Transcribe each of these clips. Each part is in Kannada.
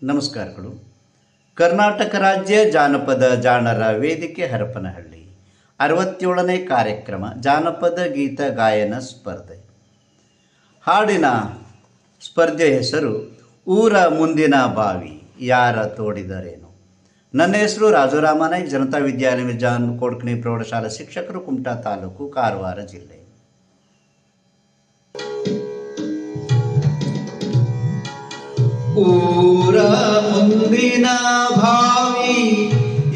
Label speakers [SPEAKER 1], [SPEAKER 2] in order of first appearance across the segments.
[SPEAKER 1] ನಮಸ್ಕಾರಗಳು. ಕರ್ನಾಟಕ ರಾಜ್ಯ ಜಾನಪದ ಜಾಣರ ವೇದಿಕೆ ಹರಪನಹಳ್ಳಿ 67ನೇ ಕಾರ್ಯಕ್ರಮ ಜಾನಪದ ಗೀತ ಗಾಯನ ಸ್ಪರ್ಧೆ. ಹಾಡಿನ ಸ್ಪರ್ಧೆ ಹೆಸರು ಊರ ಮುಂದಿನ ಬಾವಿ ಯಾರ ತೋಡಿದರೇನು. ನನ್ನ ಹೆಸರು ರಾಜುರಾಮ ನಾಯ್ಕ್, ಜನತಾ ವಿದ್ಯಾಲಯ ಜಾನ್ ಕೋಡ್ಕಣಿ ಪ್ರೌಢಶಾಲಾ ಶಿಕ್ಷಕರು, ಕುಮಟಾ ತಾಲೂಕು, ಕಾರವಾರ ಜಿಲ್ಲೆ. ಊರ ಮುಂದಿನ ಭಾವಿ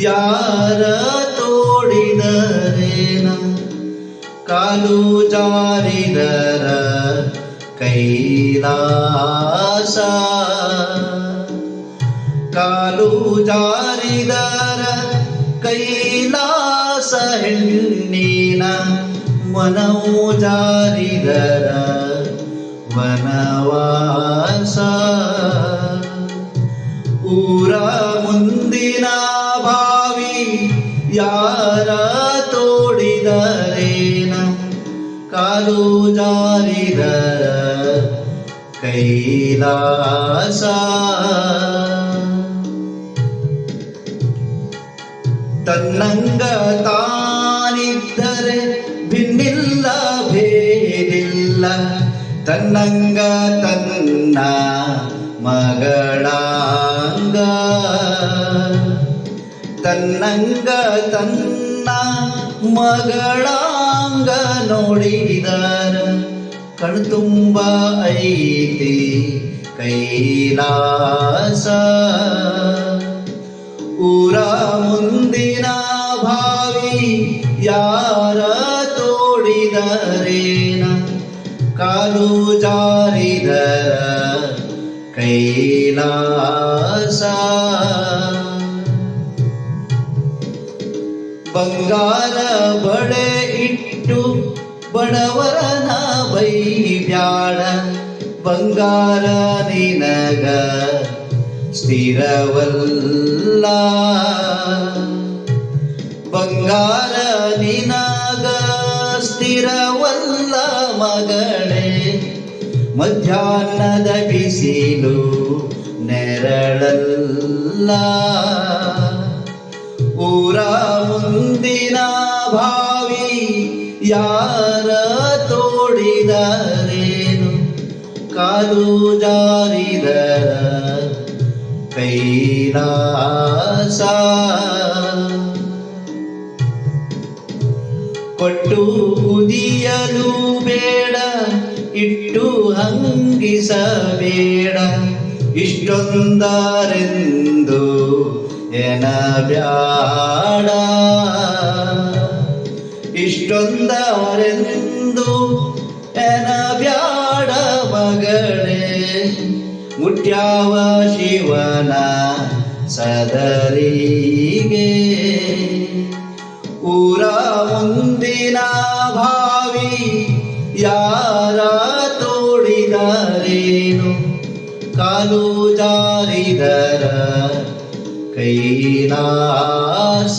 [SPEAKER 1] ಯಾರ ತೋಡಿದರೇನ, ಕಾಲು ಜಾರಿದರ ಕೈಲಾಸ, ಕಾಲು ಜಾರಿದರ ಕೈಲಾಸ, ಹೆಣ್ಣಿನ ಮನವು ಜಾರಿದರ ವನವಾಸ. ಊರ ಮುಂದಿನ ಭಾವಿ ಯಾರ ತೋಡಿದರೇನ, ಕಾಲು ಜಾರಿದರ ಕೈಲಾಸ. ತನ್ನಂಗ ತಾನಿದ್ದರೆ ಭಿನ್ನಿಲ್ಲ ಭೇದಿಲ್ಲ, ತನ್ನಂಗ ತನ್ನ ಮಗಳಾಂಗ, ತನ್ನಂಗ ತನ್ನ ಮಗಳಾಂಗ ನೋಡಿದರ ಕಣ್ತುಂಬ ಐತಿ ಕೈಲಾಸ. ಊರ ಮುಂದಿನ ಭಾವಿ ಯಾರ ತೋಡಿದರೇನ, ಕಾಲು ಜಾರಿದರ ಕೈಲಾಸ. ಬಂಗಾರ ಬಳೆ ಇಟ್ಟು ಬಡವರನ ಬೈಬ್ಯಾಡ, ಬಂಗಾರ ನಿನಗ ಸ್ಥಿರವಲ್ಲ, ಬಂಗಾರ ನಿನಗ ಸ್ಥಿರವಲ್ಲ ಮಗಳೇ, ಮಧ್ಯಾಹ್ನದ ಬಿಸಿಲು ನೆರಳಲ್ಲ. ಊರ ಮುಂದಿನ ಭಾವಿ ಯಾರ ತೋಡಿದರೇನು, ಕಾಲು ಜಾರಿದರ ಕೈಲಾಸ. ಕೊಟ್ಟು ಕುದಿಯಲು ಬೇಡ, ಇಟ್ಟು ಹಂಗಿಸಬೇಡ, ಇಷ್ಟೊಂದರೆಂದು ಎನಬ್ಯಾಡ, ಇಷ್ಟೊಂದರೆಂದು ಎನಬ್ಯಾಡ ಮಗಳೇ, ಮುಟ್ಯಾವ ಶಿವನ ಸದರಿಗೆ. ಊರ ಮುಂದಿನ ಭಾವಿ ಯಾರ ತೋಡಿದರೇನು, ಕಾಲು ಜಾರಿದರ ಕೈಲಾಸ.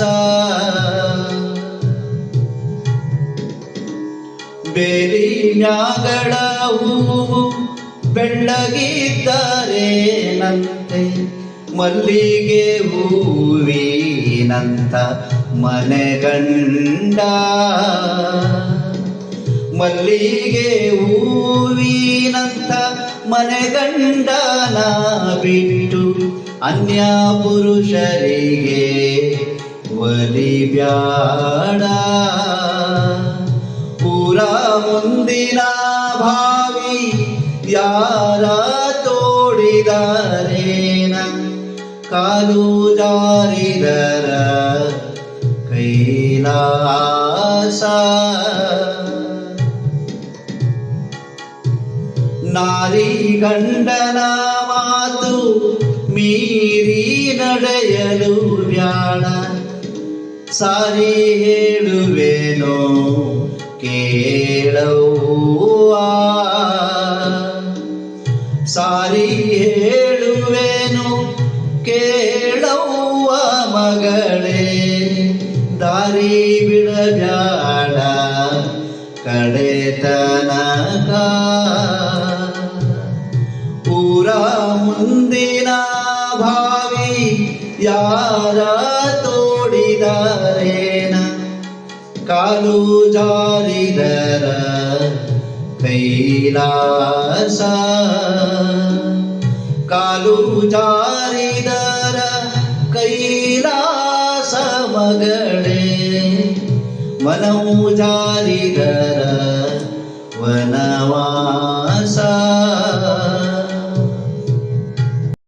[SPEAKER 1] ಬೇಲಿ ಮ್ಯಾಗಳ ಹೂವು ಬೆಳ್ಳಗಿದ್ದರೇನಂತೆ, ಮಲ್ಲಿಗೆ ಹೂವಿನಂತ ಮನೆಗಂಡ, ಮಲ್ಲಿಗೆ ಹೂವಿನಂತ ಮನೆಗಂಡನ ಬಿಟ್ಟು ಅನ್ಯ ಪುರುಷರಿಗೆ ಒಲಿಬ್ಯಾಡ. ಊರ ಮುಂದಿನ ಭಾವಿ ಯಾರ ತೋಡಿದರೇನ, ಕಾಲು ಜಾರಿದರ ಕೈಲಾಸ. ನಾರಿ ಗಂಡನ ಮಾತು ಮೀರಿ ನಡೆಯಲು ಬ್ಯಾಡ, ಸಾರಿ ಹೇಳುವೆನೋ ಕೇಳವ್ವ, ಸಾರಿ ಹೇಳುವೆನು ಕೇಳವ್ವ ಮಗಳೇ, ದಾರಿ ಬಿಡಬ್ಯಾಡ ಕಡೆತನಕ. ಊರ ಮುಂದಿನ ಯಾರ ತೋಡಿದರೇನ ಕಾಲು ಜಾರಿದರ ಕೈಲಾಸ ಕಾಲು ಜಾರಿದರ ಕೈಲಾಸ ಮಗಳೇ ಮನವು ಜಾರಿದರ ವನವಾಸ